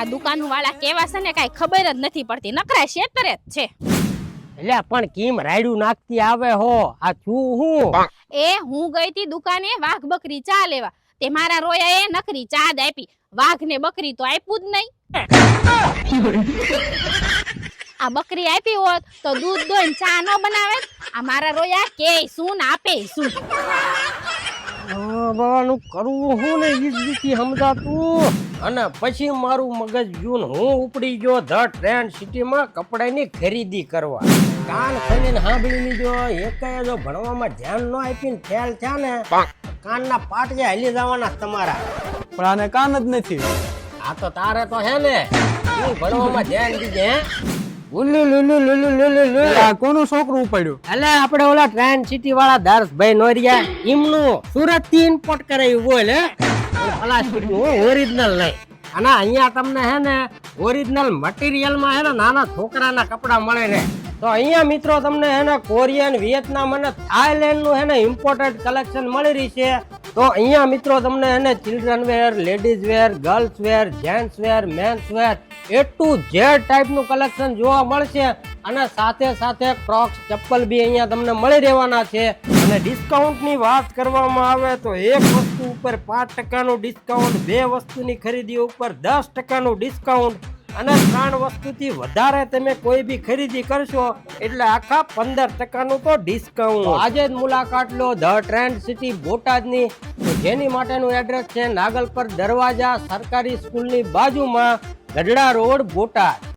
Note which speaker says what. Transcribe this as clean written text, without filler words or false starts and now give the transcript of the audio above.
Speaker 1: આ દુકાન વાળા કેવા છે ને કઈ ખબર જ નથી પડતી, નકરા શેતરે જ છે.
Speaker 2: એટલે પણ કેમ રાયડું નાખતી આવે હો? આ છું હું
Speaker 1: એ હું ગઈ તી દુકાને વાઘ બકરી ચા લેવા, તે મારા રોયા એ નકરી ચા જ આપી, વાઘ ને બકરી તો આપ્યું જ નહીં. આ બકરી આપી હોત તો દૂધ દોઈને ચા ન બનાવે. આ મારા રોયા કે શું ને આપે શું.
Speaker 2: બાવાનું કરવું હું ને ઈ જ નથી સમજાતું. અને પછી મારું મગજ જૂન હું ઉપડી ગયો ધ ટ્રેન્ડ સિટીમાં કપડાની ખરીદી કરવા. કાન ખોલીને સાંભળી લીધો, એકેય જો ભણવામાં ધ્યાન ન આપીને ફેલ થયા ને કાનના પાટિયા હાલી જવાના તમારા.
Speaker 3: પણ આને કાન જ નથી.
Speaker 2: આ તો તારે તો હે ને તું ભણવામાં ધ્યાન દીધે હે. ઉલ્લુ લુલુ લુલુ લુલુ લુલુ.
Speaker 3: આ કોનું છોકરું ઉપાડ્યું?
Speaker 2: એટલે આપણે ઓલા ટ્રેન્ડ સિટી વાળા દર્શભાઈ નોરિયા એમનું સુરત થી ઇમ્પોર્ટ કરાયું બોલ હે. પ્લાસ્ટિક નું ઓરિજિનલ નહીં. અને અહીંયા તમને હે ને ઓરિજિનલ મટીરિયલ માં હે ને નાના છોકરાના કપડા મળે છે. તો અહીંયા મિત્રો તમને હે ને કોરિયન, વિયેતનામ અને થાઈલેન્ડ નું હે ને ઇમ્પોર્ટેડ કલેક્શન મળી રહી છે. તો અહીંયા મિત્રો તમને હે ને children wear, ladies wear, girls wear, gents wear, men's wear A to Z type નું કલેક્શન જોવા મળશે. અને સાથે સાથે ક્રોક્સ ચપ્પલ બી અહીંયા તમને મળી રહેવાના છે. અને ડિસ્કાઉન્ટ ની વાત કરવામાં આવે તો એક વસ્તુ ઉપર 5% ડિસ્કાઉન્ટ, બે વસ્તુની ખરીદી ઉપર 10% ડિસ્કાઉન્ટ અને 3 વસ્તુથી વધારે તમે કોઈ બી ખરીદી કરશો એટલે આખા 15% તો ડિસ્કાઉન્ટ. આજે જ મુલાકાત લો ધ ટ્રેન્ડ સિટી બોટાદની, જેની માટેનું એડ્રેસ છે નાગલપર દરવાજા સરકારી સ્કૂલની બાજુમાં, ગઢડા રોડ, બોટાદ.